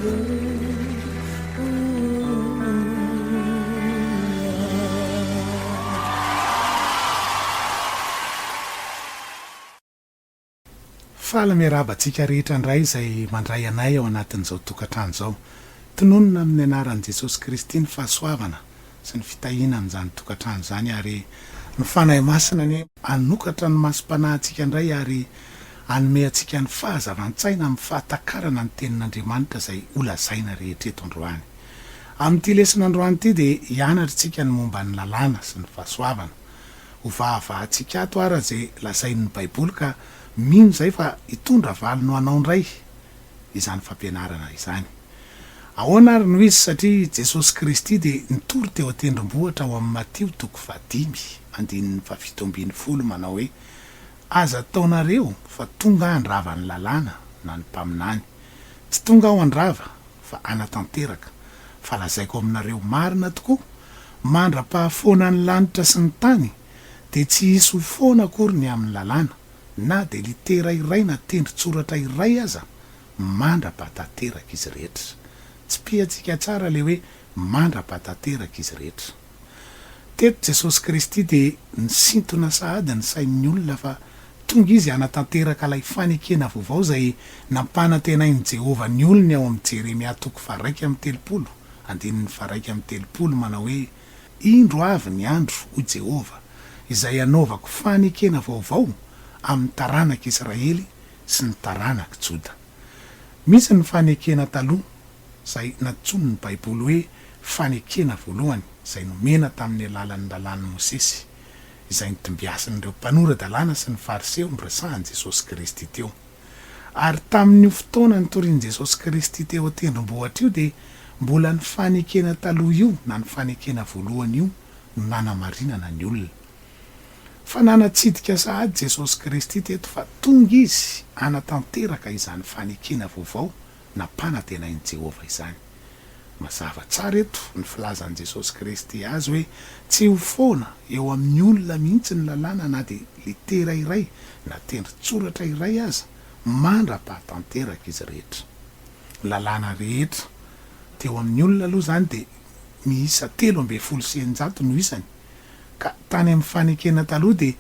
Fala miarabantsika rehetra ndray izay mandray anay ao anatin'izao tokantrano zao. Tononona amin'ny anaran'i Jesosy Kristy ny fahasoavana sy ny fitahiana amin'izany tokantrano zany ary ny fanahy masina ny anokatra ny masom-panahintsika indray ary anome antsika ny fahazavan-tsaina amin'ny fahatakarana ny tenin'Andriamanitra izay olazaina rehetra eto androany. Amin'ity lesona androany ity dia hianatritsika ny momba ny lalàna sy ny fahasoavana. Ho vahavahantsika ato ara izay lazain'ny Baiboly ka mino zay fa hitondra valo no anao indray izany fampianarana izany. Ahoana ary no izy satria Jesosy Kristy dia nitory teo an-tendrombohitra ao amin'ny Mateo 5:7 manao hoe aza ataonareo fa tonga handrava ny lalàna na ny mpaminany. Tsy tonga ao handrava fa anatanteraka. Fa lazaiko aminareo marina tokoa, mandra-pahafoana ny lanitra sy ny tany dia tsy hisy ho foana akory ny amin'ny lalàna, na dia litera iray na tendrin-tsoratra iray aza mandra-pahatateraka izy rehetra. Tsy piantsika tsara le hoe mandra-pahatateraka izy rehetra. Teto Jesosy Kristy dia nisintona sahady ny sain'ny olona fa tonga izy hanatanteraka ilay fanekena vaovao izay nampanantenain'i Jehova ny olony ao amin'ny Jeremia 1:2 manao hoe indro avy ny andro ho Jehova izay hanaovako fanekena vaovao amin'ny taranaka Israely sy ny taranaka Joda. Misy ny fanekena taloha izay natsoiny ny Baiboly hoe fanekena voalohany izay nomena tamin'ny alalan'ny lalàn'i Mosesy izay nitombiasan'ireo mpanora dalàna sy ny fariseo niresahan'i Jesosy Kristy teo. Ary tamin'io fotoana nitorian'i Jesosy Kristy teo an-tendrombohitra io dia mbola ny fanekena taloha io na ny fanekena voalohany io no nanamarinana ny olona. Fa nanatsidika sahady Jesosy Kristy teto fa tonga izy hanatanteraka izany fanekena vaovao nampanantenain'i Jehova izany. Mazava tsara eto ny filazan'i Jesosy Kristy azy hoe tsy ho foana eo amin'ny olona mihitsy ny lalàna na dia litera iray na tendrin-tsoratra iray aza mandra-pahatanteraka izy rehetra. Lalàna rehetra teo amin'ny olona aloha zany dia miisa 3,600 no isany. Ka tany amin'ny fanekena taloha dia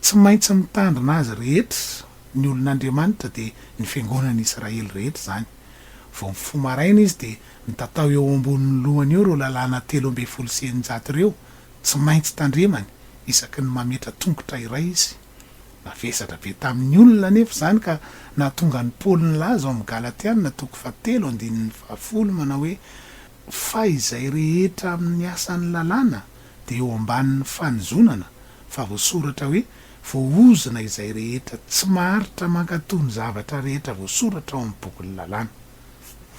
tsy maintsy mitandrina azy rehetra ny olon'Andriamanitra dia ny fiangonan'i Israely rehetra zany. Vao mifoha maraina izy dia mitatao eo ambonin'ny lohany eo reo lalàna 3,600 ireo, tsy maintsy tandremany isaky ny mametra tongotra iray izy. Navesatra be tamin'ny olona nefa zany ka nahatonga ny Paoly nilaza ao amin'ny Galatiana 2:7 manao hoe fa izay rehetra amin'ny asan'ny lalàna dia eo ambanin'ny fanozonana, fa voasoratra hoe voaozona izay rehetra tsy maharitra mankatony zavatra rehetra voasoratra ao amin'ny bokin'ny lalàna.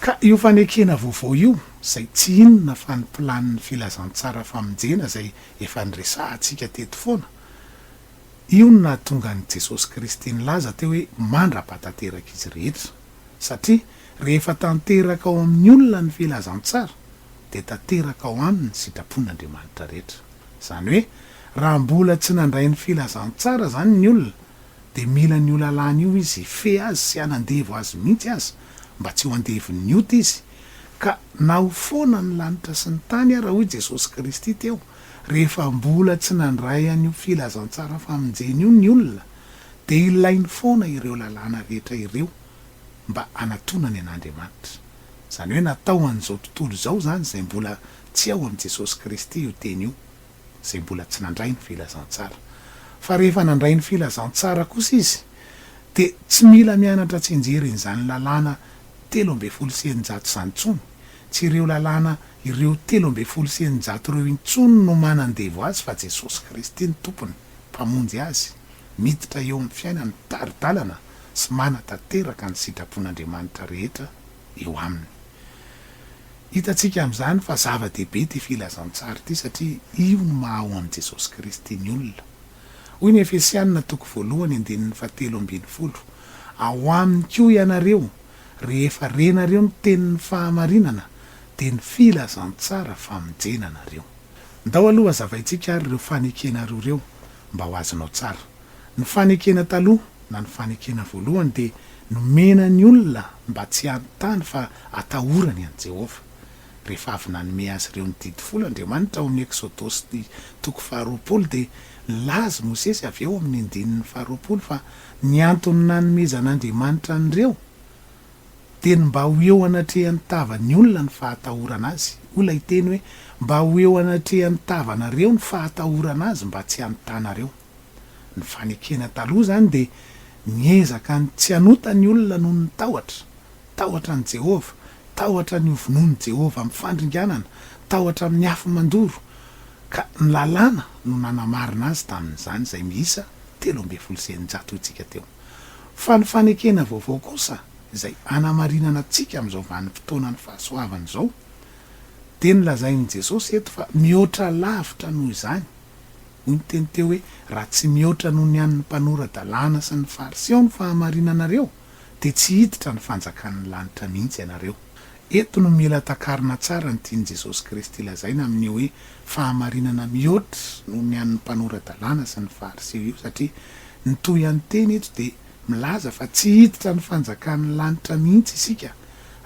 Ka io fanekena vaovao io izay tsy inona fa ny planin'ny filazantsara famonjena izay efa niresahantsika teto foana. Io no nahatonga an'i Jesosy Kristy nilaza teo hoe mandra-pahatateraka izy rehetra, satria rehefa tanteraka ao amin'ny olona ny filazantsara dia tanteraka ao aminy ny sitrapon'Andriamanitra rehetra. Izany hoe raha mbola tsy nandray ny filazantsara zany ny olona dia mila ny lalàna io izy fe azy sy hanandevo azy mihitsy azy mba tsy ho andevon'ny ota izy. Ka na ho foana ny lanitra sy ny tany ara hoy Jesosy Kristy teo rehefa mbola tsy nandray an'io filazantsara famonjena io ny olona dia ilainy foana ireo lalàna rehetra ireo mba hanatonany an'Andriamanitra. Izany hoe natao an'izao tontolo izao zany izay mbola tsy ao amin'i Jesosy Kristy io teny io, izay mbola tsy nandray ny filazantsara. Fa rehefa nandray ny filazantsara kosa izy dia tsy mila mianatra tsinjerin' lalàna 3,600 zany intsony. Tsy ireo lalàna ireo 3,600 ireo intsony no manandevo azy fa Jesosy Kristy ny tompony mpamonjy azy, miditra eo amin'ny fiainany taridalana sy manatanteraka ny sitrapon'Andriamanitra rehetra eo aminy. Hitantsika amin'izany fa zava-dehibe ty filazantsara ity satria io no maha ao amin'i Jesosy Kristy ny olona. Hoy ny Efesianina 1:7 ao aminy koa ianareo rehefa renareo ny tenin'ny fahamarinana dia ny filazantsara famonjena nareo. Ndao aloha zavaitsika ary ireo fanekena roa ireo mba ho azonao tsara. Ny fanekena taloha na ny fanekena voalohany dia nomena ny olona mba tsy anontany fa atahorany an' Jehova. Rehefa avy nanome azy ireo ny didy folo Andriamanitra ao amin'ny Eksôdosy toko 20 dia laza Mosesy avy eo amin'ny 20 fa ny antony nanomezan'Andriamanitra an'ireo dia mba ho eo anatrehan'ny tavany olona ny fahatahorana azy. Olona hiteny hoe mba ho eo anatrehan'ny tavanareo ny fahatahorana azy mba tsy anontanareo. Ny fanekena taloha zany dia miezaka ny tsy anota ny olona noho ny tahotra ny Jehova, tahotra ny ovonoany Jehova amin'ny fandringanana, tahotra amin'ny afo mandoro, ka ny lalàna no nanamarina azy tamin'izany izay miisa 13 itsika teo. Fa ny fanekena vaovao kosa izay anamarinana antsika amin'izao vanim-potoana ny fahasoavana izao dia nylazain'i Jesosy eto fa mihoatra lavitra noho izany. Hoy ny teny teo hoe raha tsy mihoatra noho ny an'ny mpanorandalàna sy ny fariseo ny fahamarinanareo dia tsy hiditra ny fanjakan'ny lanitra mihitsy ianareo. Eto no mila takarina tsara ny tiany Jesosy Kristy lazaina amin'ny hoe fahamarinana mihoatra noho ny an'ny mpanorandalàna sy ny fariseo io, satria ny toy any teny eto dia milaza fa tsy hiditra ny fanjakan'ny lanitra mihitsy isika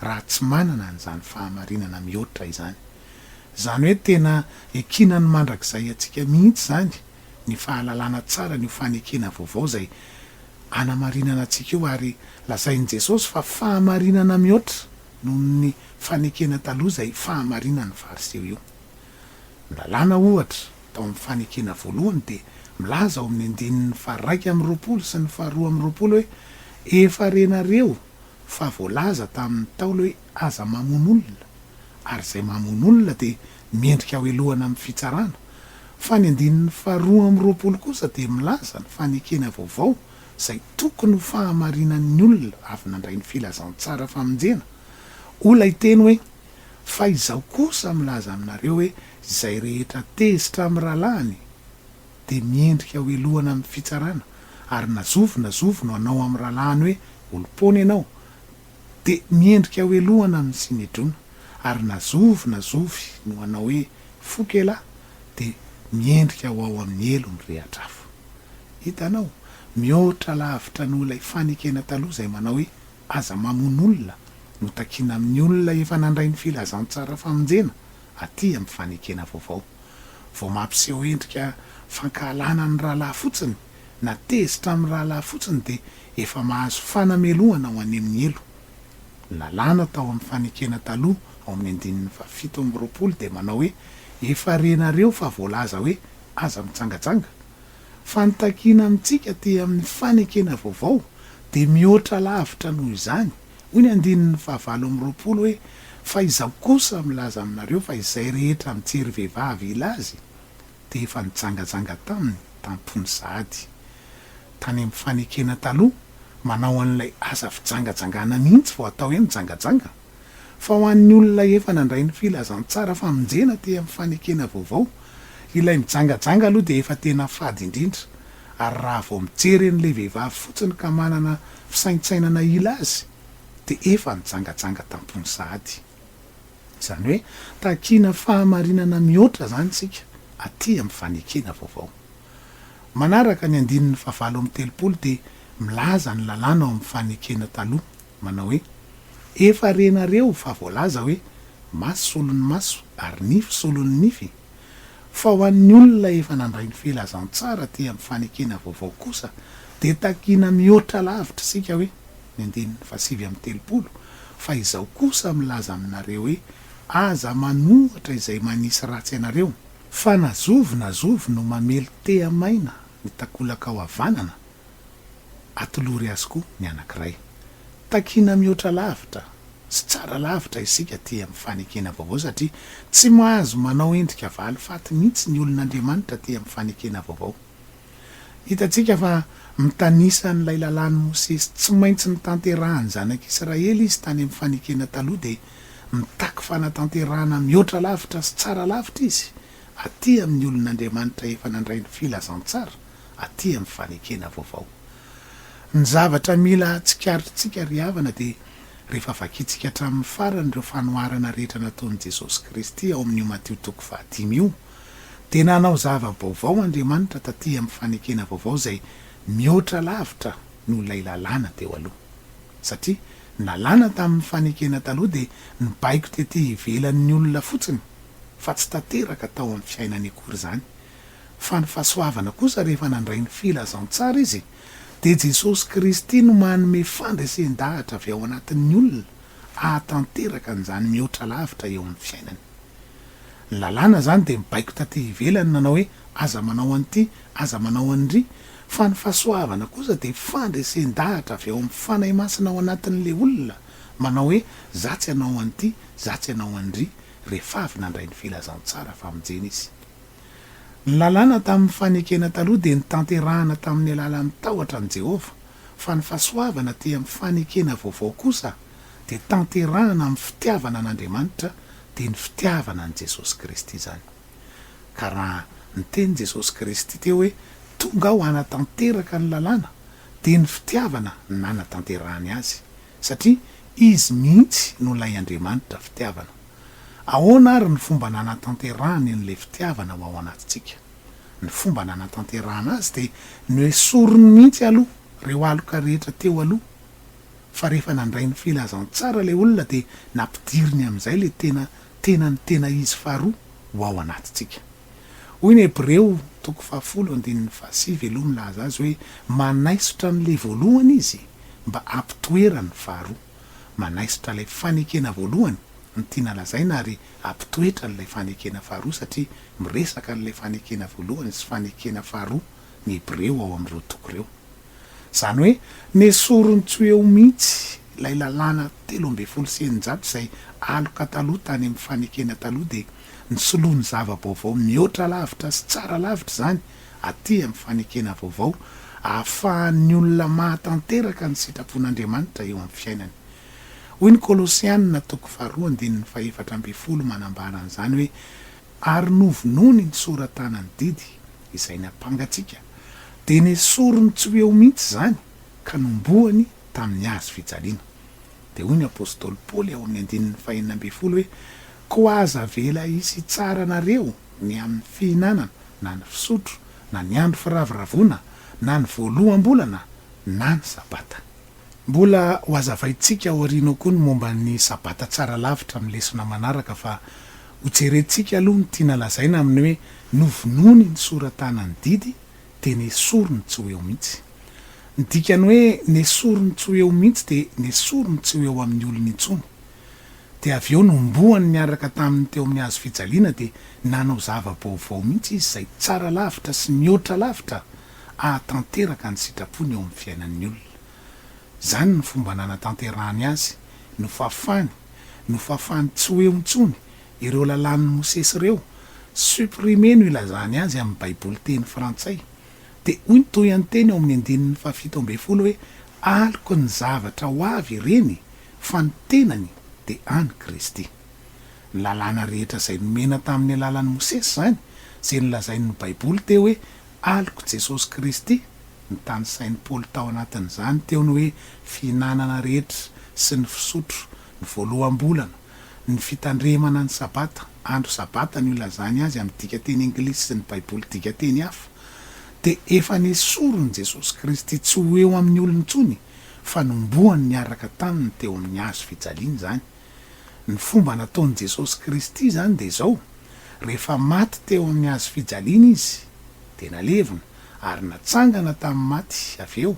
raha tsy manana an'izany fahamarinana mihoatra izany. Zany hoe tena ekina ny mandrakizay atsika mihitsy zany ny fahalalana tsara ny fanekena vaovao izay anamarinana atsika io, ary lazain'i Jesosy fa fahamarinana mihoatra noho ny fanekena taloha izay fahamarinana fariseo io. Lalàna ohatra tao amin'ny fanekena voalohany dia milaza ao amin'ny 1:20 sy ny 2:20 hoe efa renareo fa voalaza tamin'ny Taolo hoe aza mamono olona, ary izay mamono olona dia miendrika ho elohana amin'ny fitsarana. Fa ny 2:20 kosa dia milaza ny fanekena vaovao izay tokony ho fahamarinan'ny olona avy nandray ny filazantsara famonjena. Olona hiteny hoe fa izao kosa milaza aminareo hoe izay rehetra tezitra amin'ny rahalahiny dia miendrika ho elohana amin'ny fitsarana, ary nazovo no anao amin'ny rahalahiny hoe olom-pony ianao dia miendrika ho elohana amin'ny sinedrona, ary nazovo no anao hoe fokelahy dia miendrika ho ao amin'ny elo ny rehatrafo. Hitanao, mihoatra lavitra noho ilay fanekena taloha izay manao hoe aza mamono olona no takiana amin'ny olona efa nandray ny filazantsara famonjena aty amin'ny fanekena vaovao. Vao mampiseho endrika fankahalana ny rahalahy fotsiny na tezitra amin'ny rahalahy fotsiny dia efa mahazo fanamelohana ho any amin'ny elo. Lalàna tao amin'ny fanekena taloha ao amin'ny 7:20 dia manao hoe efa renareo fa voalaza hoe aza mitsangajanga. Fa nitakiana amintsika ty amin'ny fanekena vaovao dia mihoatra lavitra noho izany. Hoy ny 9:20 hoe fa izao kosa milaza aminareo fa izay rehetra mijery vehivavy ilazy dia efa nitsangajanga taminy tampony sahady. Tany amin'ny fanekena taloha manao an'ilay asa fitsangajangana mihitsy vao atao hoe mijangajanga. Fa ho an'ny olona efa nandray ny filazantsara famonjena ty amin'ny fanekena vaovao, ilay mijangajanga aloha dia efa tena fady indrindra, ary raha vao mijery an'ilay vehivavy fotsiny ka manana fisaintsainana ila azy dia efa nijangajanga tampony sahady. Izany hoe takiana fahamarinana mihoatra zany sika aty amin'ny fanekena vaovao. Manaraka ny 9:30 dia milaza ny lalàna ao amin'ny fanekena taloha manao hoe efa renareo fa voalaza hoe maso solon'ny maso ary nify solon'ny nify. Fa ho an'ny olona efa nandray ny filazantsara ty amin'ny fanekena vaovao kosa dia takiana mihoatra lavitra sika hoe ny 7:30 fa izao kosa milaza aminareo hoe aza manohatra izay manisy ratsy ianareo, fa nazovo no mamely tea maina ny takolaka ao havanana atolory azy koa ny anankiray. Takiana mihoatra lavitra sy tsara lavitra isika ty amin'ny fanekena vaovao, satria tsy mahazo manao endrika valifaty mihitsy ny olon'Andriamanitra ty amin'ny fanekena vaovao. Hitantsika fa mitanisa n'ilay lalàny Mosesy tsy maintsy ny tanterahany zanak'Israely izy tany amin'ny fanekena taloha dia mitaky fanatanterahana mihoatra lavitra sy tsara lavitra izy aty amin'ny olon'Andriamanitra efa nandray ny filazantsara aty amin'ny fanekena vaovao. Ny zavatra mila tsikarotsika ry havana dia rehefa vakitsika hatramin'ny farany ireo fanoharana rehetra nataon'i Jesosy Kristy ao amin'io Mateo 5 io dia nanao zava-baovao Andriamanitra taty amin'ny fanekena vaovao izay mihoatra lavitra no ilay lalàna teo aloha. satria nalàna tamin'ny fanekena taloha de ny baiko tety ivelan'ny olona fotsiny fa tsy tanteraka tao amin'ny fiainany akory zany fa ny fahasoavana kosa rehefa nandray ny filazantsara izy de Jesosy Kristy no manome fandraisen-dahatra avy ao anatin'ny olona ahatanteraka an'izany mihoatra lavitra eo amin'ny fiainany. Ny lalàna zany de mibaiko taty ivelany nanao hoe aza manao an'ity aza manao an'ry fa ny fahasoavana kosa de fandraisen-dahatra avy ao amin'ny fanahy masina ao anatin'le olona manao hoe zatsy anao an'ity zatsy anao an'ry rehefa avy nandray ny filazantsara fa mijeny izy. Ny lalàna tamin'ny fanekena taloha de ny tanterahana tamin'ny alalan'ny tahotra ny Jehova fa ny fahasoavana te amin'ny fanekena vaovao kosa de tanterahana amin'ny fitiavana an'Andriamanitra de ny fitiavana an' Jesosy Kristy zany. Ka raha ny teny Jesosy Kristy teo hoe tonga aho hanatanteraka ny lalàna de ny fitiavana nanatanterahany azy satria izy mihitsy no lay Andriamanitra fitiavana. Ahoana ary ny fomba nanatanterahany n'le fitiavana ao anatintsika? Ny fomba nanatanterahana azy de ny hoe sorony mihitsy aloha reo aloka rehetra teo aloha fa rehefa nandray ny filazantsara le olona de nampidiriny amin'izay le tena izy faharoa ho ao anatintsika. Hoy ny Hebreo 10:7 aloha milaza azy hoe manaisotra n'le voalohany izy mba ampitoerany faharoa. Manaisotra le fanekena voalohany ny tiana lazaina ary ampitoetra n'lay fanekena faharoa satria miresaka n'lay fanekena voalohany sy fanekena faharoa ny Hebreo ao amin'ireo toko ireo. Zany hoe nesorony tsy eo mihitsy lay lalàna 13 zay aloka taloha tany amin'ny fanekena taloha de ny soloany zava-baovao mihoatra lavitra sy tsara lavitra zany aty amin'ny fanekena vaovao ahafahan'ny olona mahatanteraka ny sitrapon'Andriamanitra eo amin'ny fiainany. Hoy ny Kolosianina 2:4 manambara an'izany hoe ary novonony ny soratanany didy izay nampangatsika de nesorony tsy eo mihitsy zany ka nomboany tamin'ny hazo fijaliana. De hoy ny apôstôly Paoly ao amin'ny 9:12 hoe koa aza vela isy tsara nareo ny amin'ny fihinanana na ny fisotro na ny andro firaviravona na ny voaloham-bolana na ny sabata. Mbola ho azavaintsika ao aoriana koa ny momba ny sabata tsara lavitra amin'ny lesona manaraka fa ho jerentsika aloha ny tiana lazaina amin'ny hoe novonony ny soratanany didy de nesorony tsy ho eo mihitsy. Ny dikany hoe nesorony tsy ho eo mihitsy de nesorony tsy ho eo amin'ny olona intsony. De avy eo nomboany niaraka tamin'ny teo amin'ny hazo fijaliana de nanao zava-baovao mihitsy izy zay tsara lavitra sy mihoatra lavitra ahatanteraka ny sitrapony eo amin'ny fiainan'ny olona. Zany ny fomba nanatanterahany azy no fafany tsy ho eo intsony ireo lalàn'ny Mosesy ireo supprimer no ilazany azy amin'ny baiboly teny frantsay. De hoy ny toy any teny ao amin'ny 7:7 hoe aloko ny zavatra ho avy ireny fa ny tenany de any Kristy. Ny lalàna rehetra zay nomena tamin'ny alalan'ny Mosesy zany zay nilazain'ny baiboly teo hoe aloko Jesosy Kristy ny tany sain'ny Paoly tao anatin'izany teo ny hoe fihinanana rehetra sy ny fisotro ny voaloham-bolana ny fitandremana ny sabata andro sabata ny ilazany azy amin'ny dikateny anglisy sy ny baiboly dikateny hafa de efa nesorony Jesosy Kristy tsy ho eo amin'ny olona intsony fa nomboany niaraka taminy teo amin'ny hazo fijaliana zany. Ny fomba nataon'i Jesosy Kristy zany de zao rehefa maty teo amin'ny hazo fijaliana izy de nalevina ary natsangana tamin'ny maty avy eo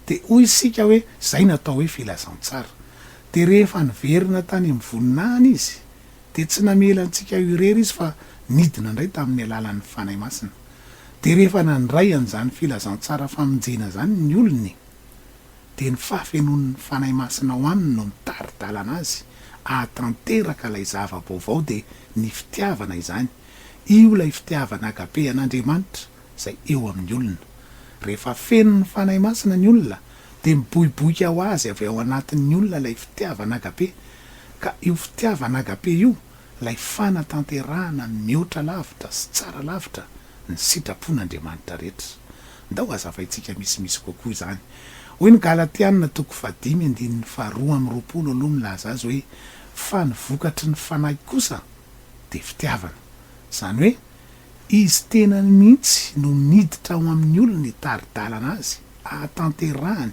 de hoy isika hoe zay natao hoe filazantsara. De rehefa niverina tany amin'ny voninahiny izy de tsy namela antsika irery izy fa nidina indray tamin'ny alalan'ny fanahy masina. De rehefa nandray an'izany filazantsara famonjena zany ny olony de ny fahafenon'ny fanahy masina ho aminy no mitaridalana azy ahatanteraka lay zava-baovao de ny fitiavana izany. Io lay fitiavana agape an'Andriamanitra zay eo amin'ny olona. Rehefa feno ny fanahy masina ny olona de miboiboika ho azy avy ao anatin'ny olona lay fitiavana agape. Ka io fitiavana agape io lay fanatanterahana mihoatra lavitra sy tsara lavitra ny sitrapon'Andriamanitra rehetra. Ndao azavaintsika misimisy kokoa zany. Hoy ny Galatianina 5:2 aloha milaza azy hoe fa ny vokatry ny fanahy kosa de fitiavana. Zany hoe izy tena mihitsy no niditra ao amin'ny olona taridalana azy ahatanterahany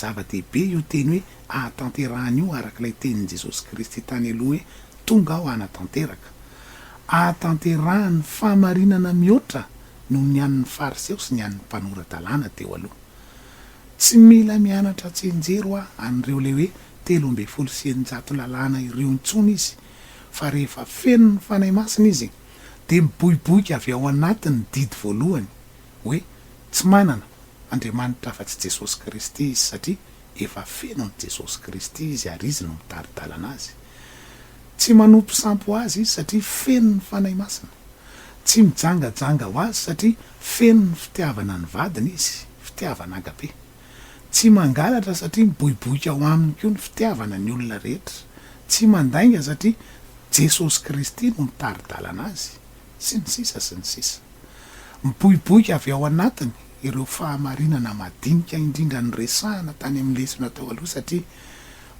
zava-dehibe io teny hoe ahatanterahany io arak'ilay tenin' jesosy kristy tany aloha hoe tonga aho anatanteraka. Ahatanterahany fahamarinana mihoatra no ny an'ny fariseo sy ny an'ny mpanorata-làna teo aloha. Tsy mila mianatra tsenjero an'ireo le hoe 300 lalàna ireo intsony izy, fa rehefa feno ny fanahy masina izy de miboiboika avy ao anatiny didy voalohany hoe tsy manana Andriamanitra afa-tsy Jesosy Kristy izy, satria efa feno ny Jesosy Kristy izy ary izy no mitaridalana azy. Tsy manompo sampo azy izy satria feno ny fanahy masina. Tsy mijangajanga ho azy satria feno ny fitiavana ny vadiny izy, fitiavana agape. Tsy mangalatra satria miboiboika ao aminy koa ny fitiavana ny olona rehetra. Tsy mandainga satria Jesosy Kristy no mitaridalana azy, sy ny sisa sy ny sisa. Miboiboika avy ao anatiny ireo fahamarinana madinika indrindra ny resahana tany amin'ny lesona tao aloha, satria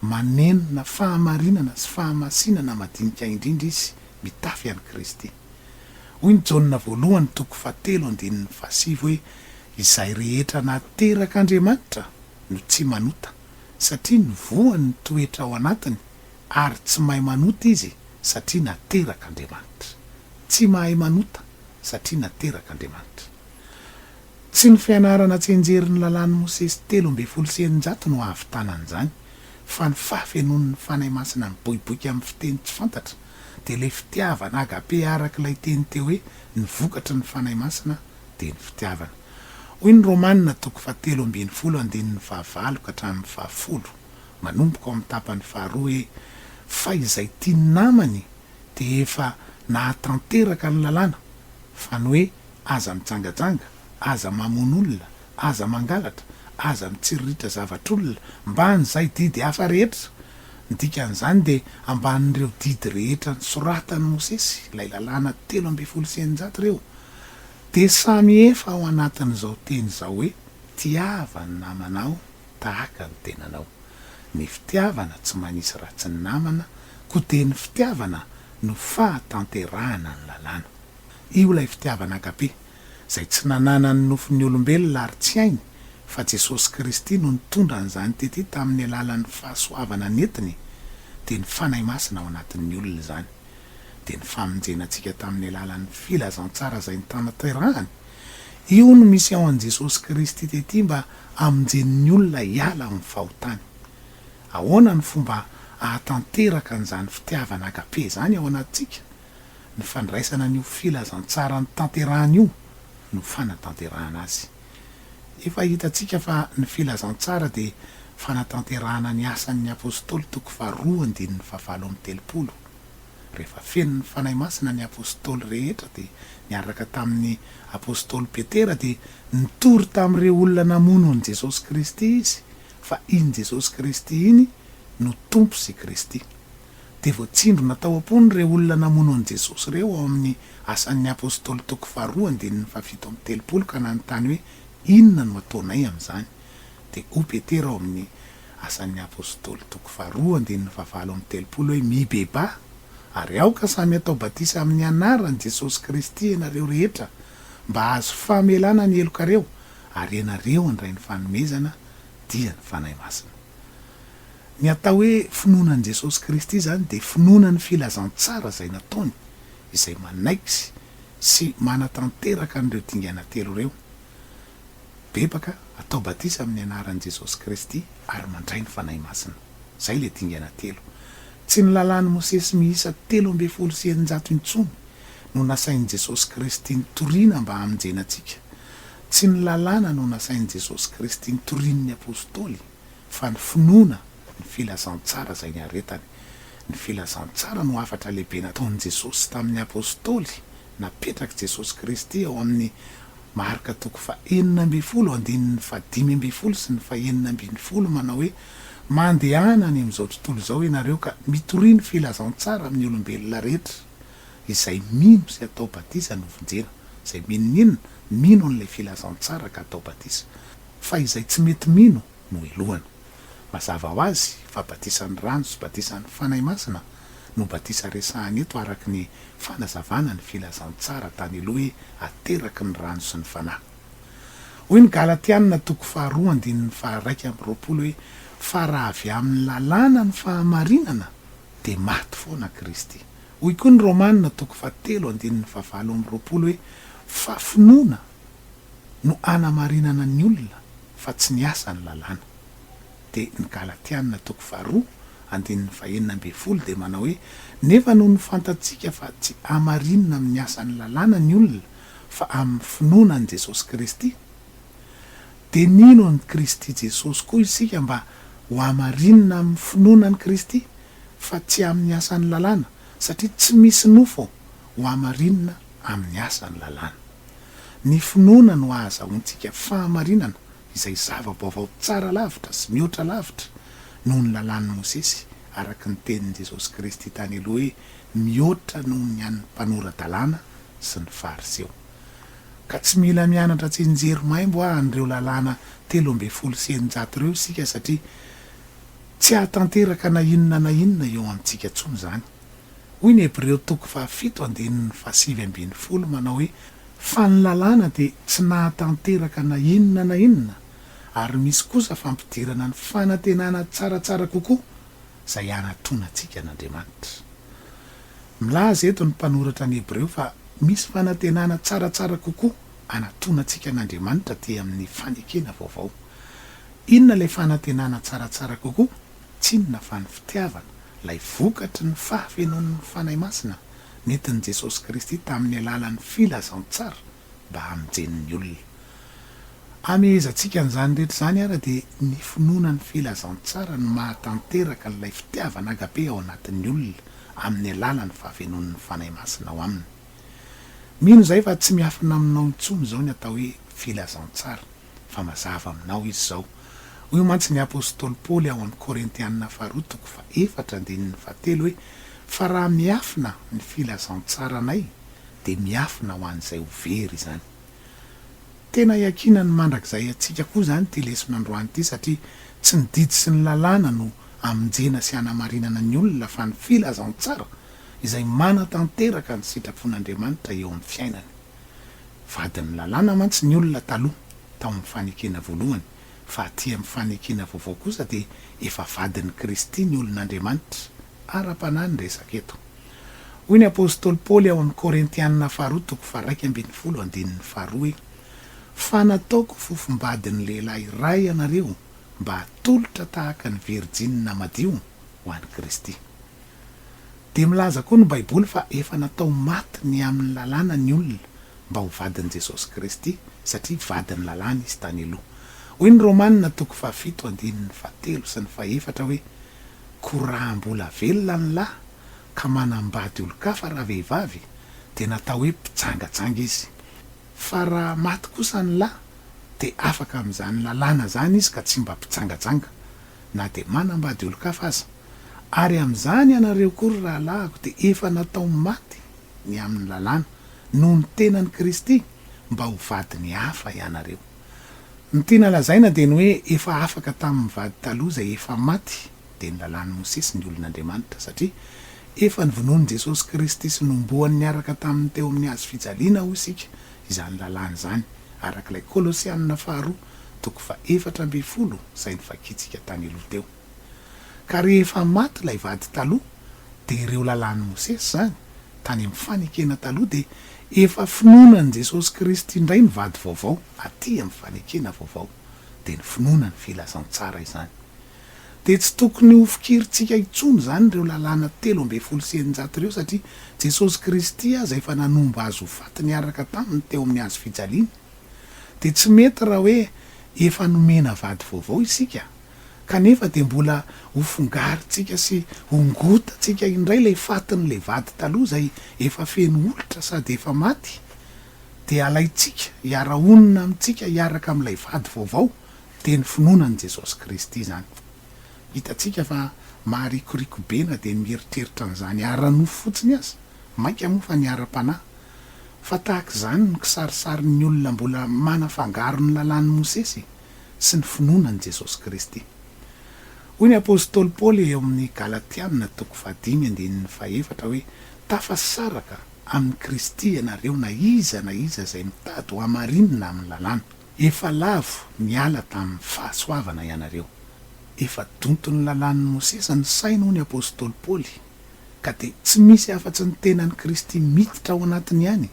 manenina fahamarinana sy fahamasinana madinika indrindra izy mitafy an'i Kristy. Hoy ny Jaonina voalohany 7:7 hoe izay rehetra nateraka Andriamanitra no tsy manota, satria ny voany ny toetra ao anatiny, ary tsy mahay manota izy satria nateraka Andriamanitra. Tsy mahay manota satria nateraka Andriamanitra. Tsy ny fianarana tsenjerin'ny lalàn'i Mosesy 300 no ahavitanan'izany, fa ny fahafenon'ny fanahy masina miboiboika amin'ny fiteny tsy fantatra, de le fitiavana agape arak'ilay teny teo hoe ny vokatry ny fanahy masina de ny fitiavana. Hoy ny Romanina 7:15-20 manomboka ao amin'ny tapany faharoa hoe fa izay tiany namany de efa nahatanteraka ny lalàna, fa ny hoe aza mijangajanga, aza mamono olona, aza mangalatra, aza mitsiriritra zavatr'olona mban'izay didy hafa rehetra. Ny dikan'izany de ambanin'ireo didy rehetra ny soratany Mosesy, ilay lalàna 300 reo, de samy efa ao anatin'izao teny zao hoe tiava ny namanao tahaka ny tenanao. Ny fitiavana tsy manisy ratsy ny namana, koa de ny fitiavana no fahatanterahana ny lalàna. Io lay fitiavana agape zay tsy nanana ny nofon'ny olombelona ary tsy hainy, fa Jesosy Kristy no nitondra an'izany tety tamin'ny alalan'ny fahasoavana netiny, de ny fanahy masina ao anatin'ny olona izany, de ny famonjenantsika tamin'ny alalan'ny filazantsara zay nitanaterahany. Io no misy ao an' Jesosy Kristy tety mba amonjen'ny olona hiala amin'ny fahotany. Ahoana ny fomba ahatanteraka an'izany fitiavana agape zany ao anatsika? Ny fandraisana an'io filazantsara ny tanterahany io no fanatanterahana azy. Efa hitatsika fa ny filazantsara de fanatanterahana ny asan'ny apôstôly 2:7. Rehefa feno ny fanahy masina ny apôstôly rehetra de niaraka tamin'ny apôstôly Petera de nitory tamin'ireo olona namono an' Jesosy Kristy izy, fa iny Jesosy Kristy iny no tompo sy Kristy. De voatsindro natao am-pony ireo olona namono an' Jesosy reo ao amin'ny asan'ny apôstôly 2:7 ka nanontany hoe inona no ataonay amin'izany? De o Petera ao amin'ny asan'ny apôstôly 2:7 hoe mibeba ary aoka samy atao batisa amin'ny anaran'i Jesosy Kristy ianareo rehetra mba azo famelana ny elokareo, ary ianareo andray ny fanomezana dia ny fanahy masina. Ny atao hoe finoanan'i Jesosy Kristy zany de finoanany filazantsara zay nataony, izay manaikitsy sy manatanteraka an'ireo dingana telo reo. Bebaka atao batisa amin'ny anaran'i Jesosy Kristy ary mandray ny fanahy masina. Zay le dingana telo. Tsy ny lalàn'i Mosesy miisa 300 intsony no nasain'i Jesosy Kristy nitoriana mba hamonjenantsika. Tsy ny lalàna no nasain'i Jesosy Kristy nitorian'ny apôstôly, fa ny finoana ny filazantsara zay niaretany. Ny filazantsara no afatra lehibe nataon'i Jesosy tamin'ny apôstôly. Napetraka Jesosy Kristy ao amin'ny marika 4:9 sy ny 5:20 manao hoe mandehana any amin'izao tontolo izao ianareo ka mitoriany filazantsara amin'ny olombelona rehetra izay mino sy atao batisa no vonjena. Izay mino an'ilay filazantsara ka atao batisa, fa izay tsy mety mino no elohana. Mazava ho azy fa batisan'ny rano sy batisan'ny fanahy masina no batisa resahany eto araky ny fanazavana ny filazantsara tany aloha hoe ateraky ny rano sy ny fanahy. hoy ny galatianina toko 2:1-2 hoe fa raha avy amin'ny lalàna ny fahamarinana de maty foana Kristy. Hoy koa ny Romanina toko 7:5-2 hoe fa finoana no anamarinana ny olona fa tsy ny asa ny lalàna. De ny galatianina toko 2:9-20 de manao hoe nefa noho ny fantatsika fa tsy amarinana amin'ny asa ny lalàna ny olona fa amin'ny finoana ny Jesosy Kristy. De nino ny Kristy Jesosy koa isika mba ho amarinana amin'ny finoana ny Kristy fa tsy amin'ny asa ny lalàna, satria tsy misy nofo ho amarinana amin'ny asa ny lalàna. Ny finoana no ahazahoantsika fahamarinana izay zava-baovao tsara lavitra sy mihoatra lavitra noho ny lalàn'i Mosesy, araka ny tenin'i Jesosy Kristy tany aloha hoe mihoatra noho ny an'ny mpanorad-dalàna sy ny fariseo. Ka tsy mila mianatra tsinjery maimbo an'ireo lalàna 13 sy 900 ireo isika, satria tsy ahatanteraka na inona eo amintsika tsony zany. Hoy ny Hebreo toko 7:7-20 manao hoe fa ny lalàna de tsy nahatanteraka na inona ary misy kosa fampidirana ny fanantenana tsaratsara kokoa zay anatonantsika n'Andriamanitra. Milaza eto ny mpanoratra ny Hebreo fa misy fanantenana tsaratsara kokoa anatonantsika n'Andriamanitra te amin'ny fanekena vaovao. Inona lay fanantenana tsaratsara kokoa? Tsy inona fa ny fitiavana, lay vokatry ny fahafenoan'ny fanahy masina nentin'i Jesosy Kristy tamin'ny alalan'ny filazantsara mba hamonjen'ny olona. Amehezantsika n'izany rehetra zany ara de ny finoana ny filazantsara no mahatanteraka n'ilay fitiavana agabe ao anatin'ny olona amin'ny alalan'ny fahafenoan'ny fanahy masina ao aminy. Mino zay fa tsy miafina aminao intsony zao ny atao hoe filazantsara, fa mazava aminao izy zao. Hoy mantsy ny apôstôly Paoly ao amin'ny Korintianina 2:7 hoe fa raha miafina ny filazantsara anay de miafina ho an'izay ho very zany. Tena iakina ny mandrakizay atsika koa zany ty lesona androany ty, satria tsy ny didy sy ny lalàna no amonjena sy anamarinana ny olona fa ny filazantsara izay manatanteraka ny sitrapon'Andriamanitra eo amin'ny fiainany. Vadin'ny lalàna mantsy ny olona taloha tao amin'ny fanekena voalohany, fa aty amin'ny fanekena vaovao kosa de efa vadin'ny Kristy ny olon'Andriamanitra, ara-panahy ny resaka eto. Hoy ny apôstôly Paoly ao amin'ny Korintianina 2:1-2 hoe fa nataoko fofombadin'ny lehilahy iray ianareo mba hatolotra tahaka ny Virjina madio ho an'i Kristy. De milaza koa ny Baiboly fa efa natao maty ny amin'ny lalàna ny olona mba ho vadin'i Jesosy Kristy, satria vadin'ny lalàna izy tany aloha. Hoy ny Romanina toko 7:3 sy 4 hoe koraham-bola velona ny lahy ka manambady olo-kafa raha vehivavy de natao hoe mpitsangajanga izy. Fa raha maty kosa ny lahy de afaka amin'izany lalàna zany izy ka tsy mba mpitsangajanga na de manambady olo-kafa aza. Ary amin'izany ianareo kory raha lahako de efa natao maty ny amin'ny lalàna noho ny tenan'i Kristy mba ho vadiny hafa ianareo. Ny tena lazaina de ny hoe efa afaka tamin'ny vady taloha zay efa maty de ny lalàn'i Mosesy ny olon'Andriamanitra, satria efa nivonoan'i Jesosy Kristy sy nomboany niaraka taminy teo amin'ny hazo fijaliana ho isika izany lalàna zany, arak'ilay Kolosianina 2:4 zay nifakitsika tany aloha teo. Ka rehefa maty lay vady taloha de ireo lalàn'i Mosesy zany tany amin'ny fanekena taloha de efa finoanan'i Jesosy Kristy indray ny vady vaovao aty amin'ny fanekena vaovao, de ny finoana ny filazantsara izany. De tsy tokony ho fikiritsika intsony zany ireo lalàna 13 sy 900 ireo, satria Jesosy Kristy aza efa nanomba azy ho faty niaraka taminy teo amin'ny hazo fijaliana. De tsy mety raha hoe efa nomena vady vaovao isika kanefa de mbola ho fongaritsika sy hongotatsika indray lay fatin'lay vady taloha zay efa feno olotra sady efa maty, de alaitsika hiara-onina amintsika hiaraka amin'ilay vady vaovao de ny finoanan'i Jesosy Kristy zany. Hitatsika fa maharikoriko bena de mieritreritra n'izany ara-nofo fotsiny aza, mainka moa fa ny ara-panahy, fa tahaka izany ny kisarisarin'ny olona mbola manafangaro ny lalàn'i Mosesy sy ny finoanan'i Jesosy Kristy. Hoy ny apôstôly Paoly eo amin'ny Galatianina 5:1 hoe tafasaraka amin'ny Kristy ianareo na iza zay mitady ho amarinina amin'ny lalàna. efa lavo miala tamin'ny fahasoavana ianareo. Efa donto ny lalàn'ny Mosesa ny saina ho ny apôstôly Paoly, ka de tsy misy afa-tsy ny tenan'ny Kristy miditra ao anatiny ihany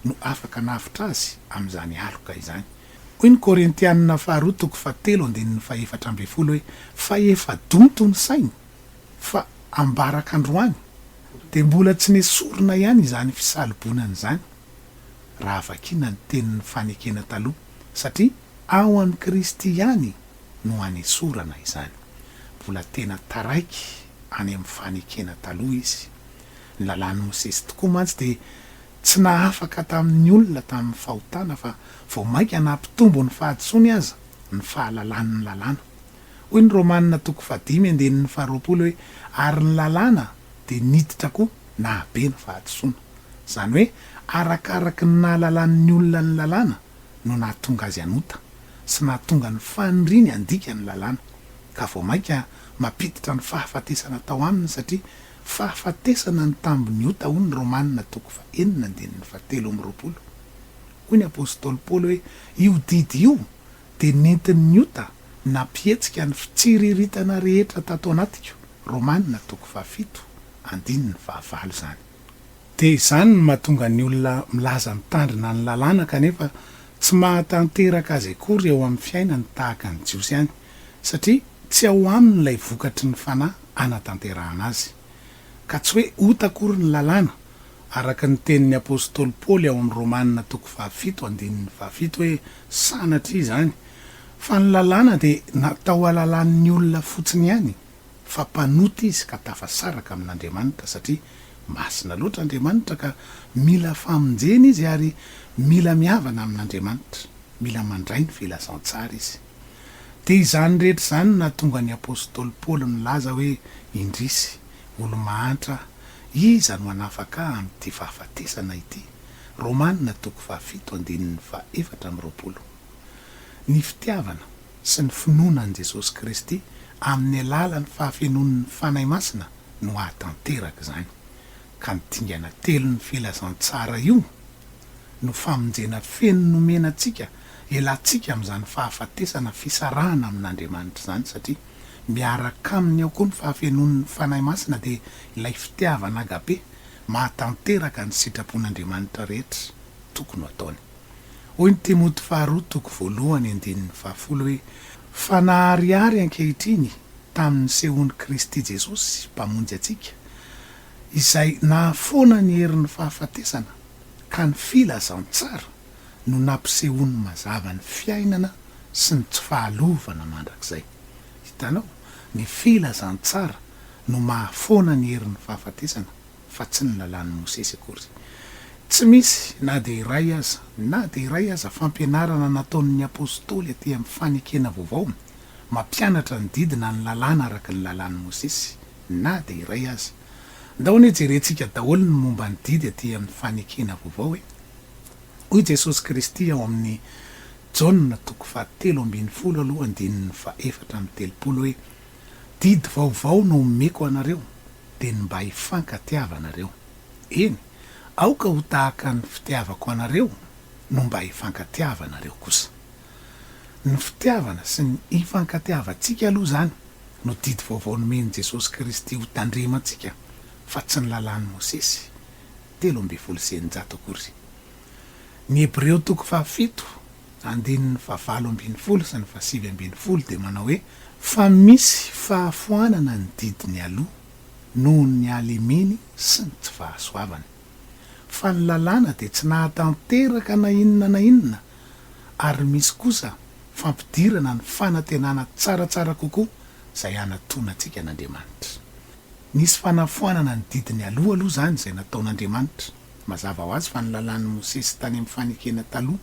no afaka navitra azy amin'izany aloka izany. Hoy ny Korintianina 2:7-4 hoe fa efa donto ny sainy fa ambaraka androany de mbola tsy nesorina ihany izany fisalobonana izany raha vakina ny tenin'ny fanekena taloha, satria ao an'i Kristy ihany no anesorana izany. Mbola tena taraiky any amin'ny fanekena taloha izy. Ny lalàn'ny Mosesy tokoa mantsy de tsy nahafaka tamin'ny olona tamin'ny fahotana fa vao mainka nampitombo ny fahadosoany aza ny fahalalan'ny lalàna. Hoy ny Romanina 5:20 hoe ary ny lalàna de niditra koa na be ny fahadosoana. Zany hoe arakaraky ny nahalalan'ny olona ny lalàna no nahatonga azy anota sy nahatonga ny faniriny andika ny lalàna, ka vao mainka mampiditra ny fahafatesana tao aminy satria fahafatesana ny tambiny ota. Hoy ny Romanina 4:7. Hoy ny apôstôly Paoly hoe io didy io de nentin'ny ota nampihetsika ny fitsiriritana rehetra tato anatiko. Romanina 7:5 zany. De izany no mahatonga ny olona milaza mitandrina ny lalàna kanefa tsy mahatanteraka azy akory eo amin'ny fiainany tahaka ny jiosy ihany, satria tsy ao aminy ilay vokatry ny fanahy anatanterahana azy. Ka tsy hoe otakory ny lalàna araka ny tenin'ny apôstôly Paoly ao amin'ny Romanina 7:7 hoe sanatry izany, fa ny lalàna de natao alalan'ny olona fotsiny ihany, fa mpanota izy ka tafasaraka amin'Andriamanitra satria masina loatra Andriamanitra ka mila famonjena izy ary mila mihavana amin'Andriamanitra, mila mandray ny filazantsara izy. De izany rehetra izany nahatonga ny apôstôly Paoly milaza hoe indrisy olo mahantra iza no anafaka amin'ity fahafatesana ity. Romanina 7:4. Ny fitiavana sy ny finoana an' Jesosy Kristy amin'ny alalan'ny fahafenon'ny fanahy masina no ahatanteraka izany, ka nitingana telo ny filazantsara io no famonjena feno nomena antsika elantsika amin'izany fahafatesana fisarahana amin'Andriamanitra izany, satria miaraka aminy ao koa ny fahafenon'ny fanahy masina de ilay fitiavana agape mahatanteraka ny sitrapon'Andriamanitra rehetra tokony ataony. Hoy ny Timoty 2:1-7 hoe fa naharihary ankehitriny tamin'ny sehoan'i Kristy Jesosy mpamonjy atsika, izay nahafoana ny herin'ny fahafatesana ka ny filazantsara no nampisehoany mazava ny fiainana sy ny tsy fahalovana mandrakizay. Hitanao, ny filazantsara no mahafoana ny herin'ny fahafatesana fa tsy ny lalàn'ny Mosesy akory. Tsy misy na de iray aza fampianarana nataon'ny apôstôly aty amin'ny fanekena vaovao mampianatra ny didina ny lalàna araka ny lalàn'ny Mosesy, na de iray aza. Ndao ny jerentsika daholo ny momba ny didy aty amin'ny fanekena vaovao hoe hoy Jesosy Kristy ao amin'ny Jaona 3:4 hoe didy vaovao no omeko anareo de ny mba hifankatiavanareo. Eny, aoka ho tahaka ny fitiavako anareo no mba hifankatiavanareo kosa. Ny fitiavana sy ny hifankatiavantsika aloha zany no didy vaovao nomeny Jesosy Kristy ho tandremantsika, fa tsy ny lalàn'ny Mosesy. 3:6 akory. Ny Hebreo 7:7-20 sy ny 7:20 de manao hoe fa misy fahafoanana ny didiny aloha noho ny alemeny sy ny tsy fahasoavany. Fa ny lalàna de tsy nahatanteraka na inona ary misy kosa fampidirana ny fanantenana tsaratsara kokoa zay anatona antsika n'Andriamanitra. Nisy fanafoanana ny didiny aloha zany zay nataon'Andriamanitra. Mazava ho azy fa ny lalàn'ny Mosesy tany amin'ny fanekena taloha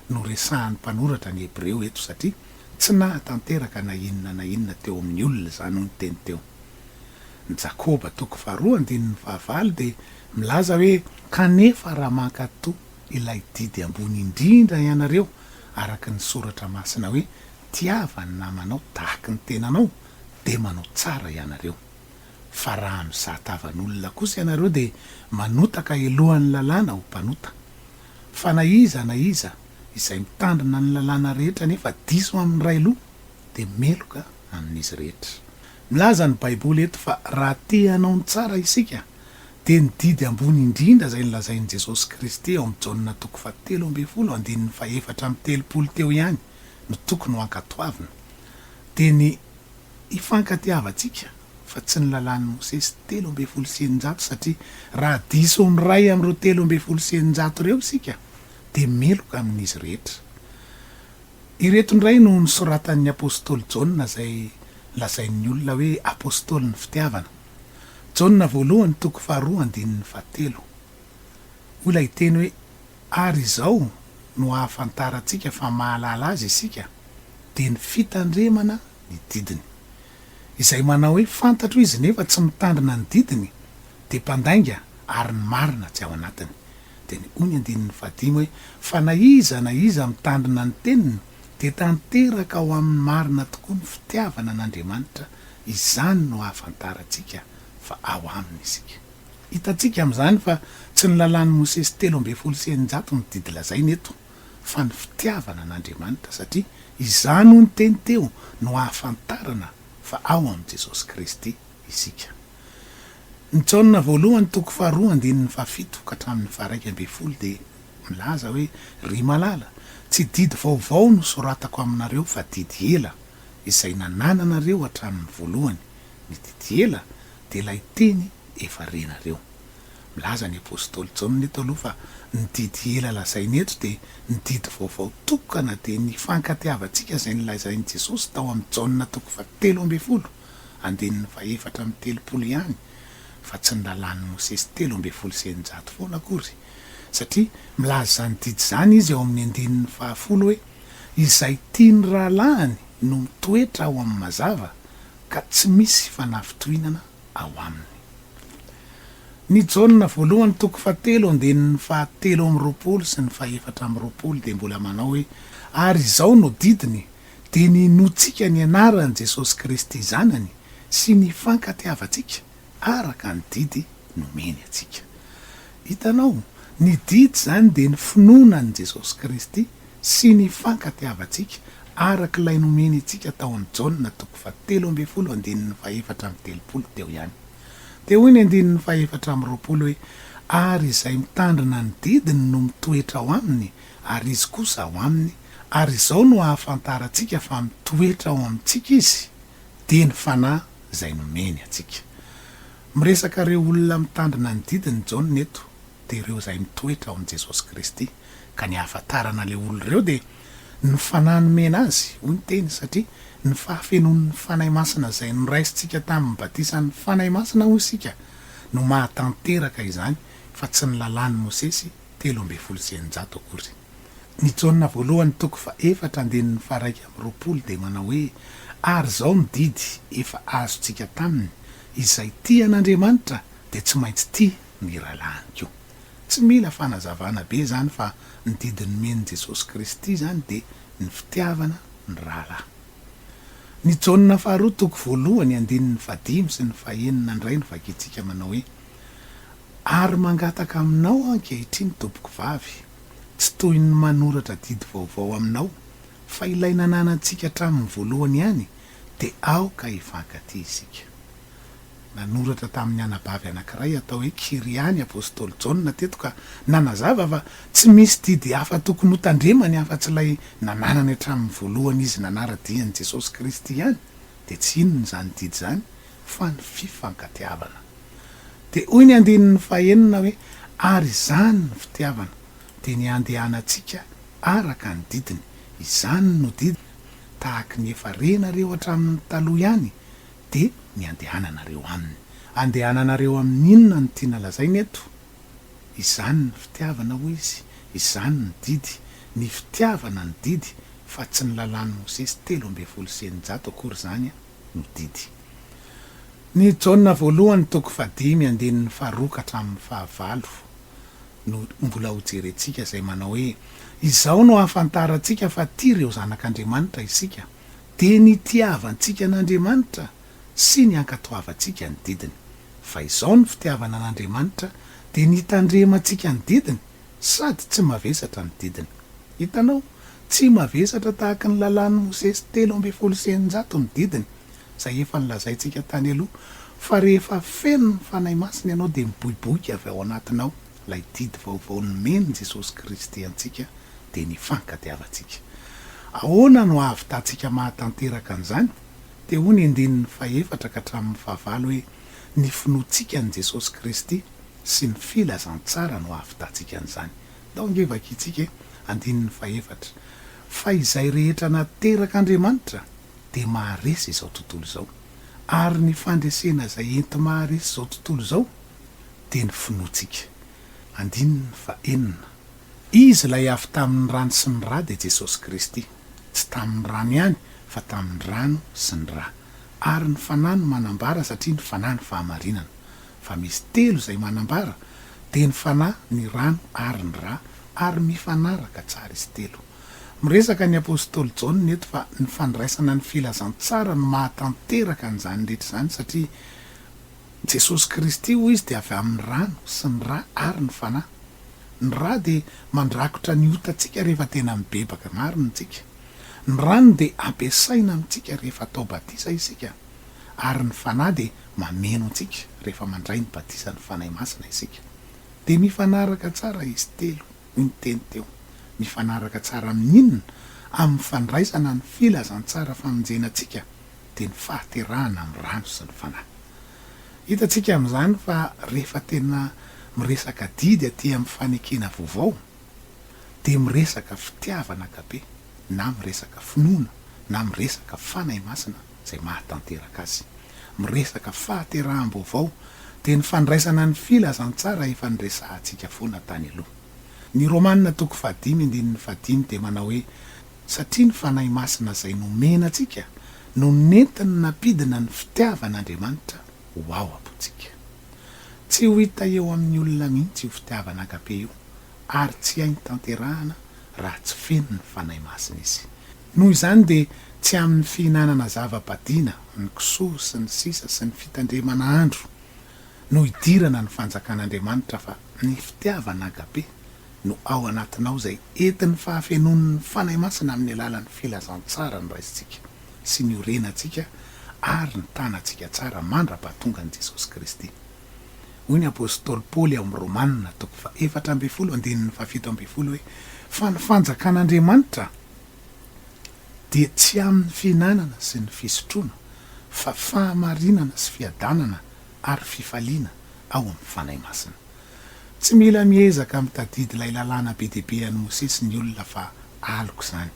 no resahan'ny mpanoratra ny Hebreo eto, satria tsy nahatanteraka na inona teo amin'ny olona zany ho ny teny teo. Ny Jakoba 2:2 de milaza hoe kanefa raha mankatoa ilay didy ambony indrindra ianareo araka ny soratra masina hoe tiava ny namanao tahaka ny tenanao de manao tsara ianareo. Fa raha misahatavan'olona kosa ianareo de manotaka elohan'ny lalàna ho mpanota. Fa na iza izay mitandrina ny lalàna rehetra nefa diso amin'ny ray loha de meloka amin'izy rehetra. Milaza ny baiboly eto fa raha te hanao ny tsara isika de ny didy ambony indrindra zay nylazain'i Jesosy Kristy ao amin'ny Jaonina 7:4-7 teo ihany no tokony ho ankatoavina de ny ifankatiavatsika fa tsy ny lalàn'i Mosesy 3:100 satria raha diso amiray amin'ireo 3:100 reo isika de meloka amin'izy rehetra. Ireto indray no nisoratan'ny apôstôly Jaonina zay lazain'ny olona hoe apôstôly ny fitiavana. Jaonina 1:2-7 olay teny hoe ary izao no ahafantarantsika fa mahalala azy isika de ny fitandremana ny didiny, izay manao hoe fantatro izy nefa tsy mitandrina ny didiny de mpandainga ary ny marina tsy ao anatiny. De ny 5 hoe fa na iza mitandrina ny teniny de tanteraka ao amin'ny marina tokoa ny fitiavana an'Andriamanitra, izany no ahafantarantsika fa ao aminy isika. Hitantsika amin'izany fa tsy ny lalàn'i Mosesy 3:100 ny didy lazaina eto fa ny fitiavana an'Andriamanitra satria izany ho ny teny teo no ahafantarana fa ao amin'i Jesosy Kristy isika. Ny Jaonina 1:2-7 de milaza hoe ry malala, tsy didy vaovao no soratako aminareo fa didy ela izay nanananareo hatramin'ny voalohany. Ny didy ela de ilay teny efa renareo. Milaza ny apôstôly Jaonina eto aloha fa ny didy ela lazainy eto de ny didy vaovao tokana de ny fankatiavantsika zay nilazain'i Jesosy tao amin'ny Jaonina 3:4-7 ihany fa tsy ny lalàn'i Mosesy 3:100 foana akory. Satria milaza zany didy zany izy ao amin'ny 10 hoe izay tiany rahalahiny no mitoetra ao amin'ny mazava ka tsy misy fanafitohinana ao aminy. Ny Jaonina 1:7-7 sy ny 4 de mbola manao hoe ary izao no didiny de ninotsika ny anaran'i Jesosy Kristy zanany sy ny fankatiavantsika araka ny didy nomeny atsika. Hitanao, ny didy zany de ny finoanan'i Jesosy Kristy sy ny fankatiavantsika araka ilay nomeny atsika tao amin'ny Jaonina 3:4 teo ihany. De hoy ny 4 hoe ary izay mitandrina ny didiny no mitoetra ao aminy ary izy kosa ao aminy, ary izao no ahafantarantsika fa mitoetra ao amintsika izy de ny fanahy zay nomeny atsika. Miresaka reo olona mitandrina ny didiny Jaonina eto de ireo zay mitoetra ao amin'i Jesosy Kristy ka ny ahafantarana le olona reo de ny fanahy nomena azy hoy ny teny satria ny fahafenon'ny fanahy masina zay noraisintsika tamin'ny batisan'ny fanahy masina hoy isika no mahatanteraka izany fa tsy ny lalàn'i Mosesy 3:100 akory. Ny Jaonina 1:4-20 de manao hoe ary zao ny didy efa azontsika taminy izay tia an'Andriamanitra de tsy maintsy tia ny rahalahiny koa. Tsy mila fanazavana be zany fa ny didiny men'i Jesosy Kristy zany de ny fitiavana ny rahalahy. Ny Jaonina 2:1-5 sy ny 9 ndray no vakitsika manao hoe ary mangataka aminao ankehitriny tompoko vavy, tsy toy ny manoratra didy vaovao aminao fa ilay nananantsika hatramin'ny voalohany ihany de aoka hifankaty isika. Nanoratra tamin'ny anabavy anankiray atao hoe Kiriany apôstôly Jaonina teto ka nanazava fa tsy misy didy hafa tokony ho tandremany afa-tsy ilay nananany hatramin'ny voalohany izy nanaradian'i Jesosy Kristy ihany de tsy inona zany didy zany fa ny fifankatiavana. De hoy ny 5 hoe ary izany ny fitiavana de ny andehanantsika araka ny didiny, izany no didy tahaka ny efa renareo hatramin'ny taloha ihany de ny andehananareo aminy. Andehananareo amin'ny inona ny tiana lazaina eto? Izany ny fitiavana hoy izy, izany ny didy, ny fitiavana ny didy fa tsy ny lalàn'i Mosesy 3:100 akory zany no didy. Ny Jaonina 1:5-9 no mbola ho jerentsika zay manao hoe izao no ahafantarantsika fa tia ireo zanak'Andriamanitra isika de ny tiavantsika an'Andriamanitra sy ny ankatoavantsika ny didiny. Fa izao ny fitiavana an'Andriamanitra de ny tandremantsika ny didiny sady tsy mavesatra ny didiny. hitanao tsy mavesatra tahaka ny lalàn'ny Mosesy 3:100 ny didiny zay efa nylazaintsika tany aloha fa rehefa feno ny fanahy masina ianao de miboiboika avy ao anatinao lay didy vaovao nomeny Jesosy Kristy antsika de ny fankatiavantsika. Ahoana no avy tatsika mahatanteraka an'izany? De hoy ny 14 ka hatramin'ny 15 hoe ny finoantsika ny Jesosy Kristy sy ny filazantsara no avy tatsika an'izany. Dao angevaka itsika 14 fa izay rehetra nateraka Andriamanitra de maharesy izao tontolo izao, ary ny fandresena zay enti maharesy izao tontolo izao de ny finoantsika. 14 izy lay avy tamin'ny rano sy ny rà de Jesosy Kristy, tsy tamin'ny rano ihany fa tamin'ny rano sy ny rà, ary ny fanahy no manambara satria ny fanahy ny fahamarinana, fa misy 3 zay manambara de ny fanahy, ny rano ary ny rà, ary mifanaraka tsara izy 3. Miresaka ny apôstôly Jaona eto fa ny fandraisana ny filazantsara no mahatanteraka an'izany rehetra zany satria Jesosy Kristy ho izy de avy amin'ny rano sy ny rà ary ny fanahy. Ny rà de mandrakotra ny otatsika rehefa tena mibebaka marina tsika, ny rano de ampiasaina amintsika rehefa atao batisa isika, ary ny fanahy de mameno antsika rehefa mandray ny batisa ny fanahy masina isika. De mifanaraka tsara izy 3 ny teny teo, mifanaraka tsara amin'inona amin'ny fandraisana ny filazantsara famonjenantsika de ny fahaterahana amin'ny rano sy ny fanahy. Hitatsika amin'izany fa rehefa tena miresaka didy aty amin'ny fanekena vaovao de miresaka fitiavana akabe, na miresaka finoana, na miresaka fanahy masina zay mahatanteraka azy, miresaka fahateraham-baovao de ny fandraisana ny filazantsara efa nyresahantsika foana tany aloha. Ny Romanina 5:15 de manao hoe satria ny fanahy masina zay nomena atsika no nentiny napidina ny fitiavan'Andriamanitra ho ao apontsika. Tsy ho hita eo amin'ny olona mihitsy io fitiavana akabe io, ary tsy hainy tanterahana raha tsy feno ny fanahy masina izy. Noho izany de tsy amin'ny fihinanana zava-badiana, ny kisoa sy ny sisa sy ny fitandremana andro no hidirana ny fanjakan'Andriamanitra, fa ny fitiavana agabe no ao anatinao zay entin'ny fahafenon'ny fanahy masina amin'ny alalan'ny filazantsara ny raisitsika sy ny orenantsika ary ny tanantsika tsara mandra-pahatonga ny Jesosy Kristy. Hoy ny apôstôly Paoly amin'ny Romanina 4:17 hoe fa ny fanjakan'Andriamanitra dia tsy amin'ny fihinanana sy ny fisotroana, fa fahamarinana sy fiadanana ary fifaliana ao amin'ny fanahy masina. Tsy mila miezaka mitadidy ilay lalàna be deaibe an'ny Mosesy ny olona fa aloko izany,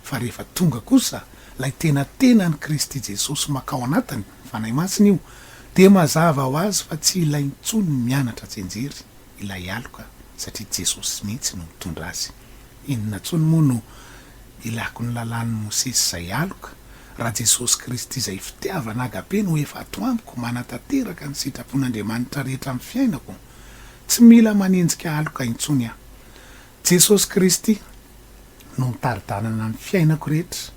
fa rehefa tonga kosa lay tena ny Kristy Jesosy makao anatiny fanahy masina io de mazava ho azy fa tsy ilay intsony mianatra tsenjery ilay aloka satria Jesosy mihitsy no mitondra azy. Inona tsony moa no ilako ny lalàn'ny Mosesy zay aloka raha Jesosy Kristy zay fitiavana agabe no efa ato amiko manatanteraka ny sitrapon'Andriamanitra rehetra amin'ny fiainako. Tsy mila manenjika aloka intsony aho. Jesosy Kristy no mitaridanana ny fiainako rehetra,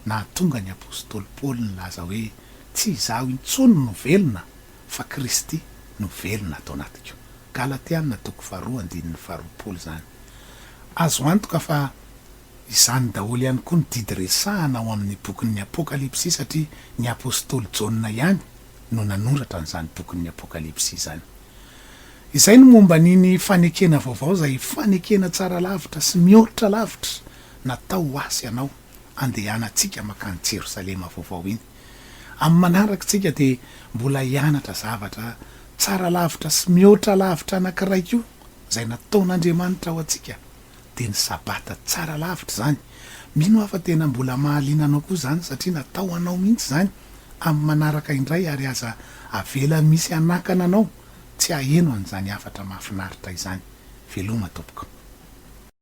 na tonga ny apôstôly Paoly nylaza hoe tsy izaho intsony no velona fa Kristy no velona atao anatiko. Galatiana 2:20 zany. Azo antoka fa izany daholo ihany koa ny didy resahana ao amin'ny bokin'ny Apokalipsy satria ny apôstôly Jaona ihany no nanoratra n'izany bokin'ny Apokalipsy zany. Izay no momba niny fanekena vaovao zay fanekena tsara lavitra sy mihoatra lavitra natao ho asy ianao andehanantsika makany Jerosalema vaovao iny. Amin'ny manarakitsika de mbola hianatra zavatra tsara lavitra sy mihoatra lavitra anankiray koa zay nataon'Andriamanitra ho antsika de ny sabata tsara lavitra zany. Mino afa tena mbola mahalinanao koa zany satria natao anao mihitsy zany amin'ny manaraka indray, ary aza avela misy anakana anao tsy aheno an'izany afatra mahafinaritra izany. Veloma tompoko.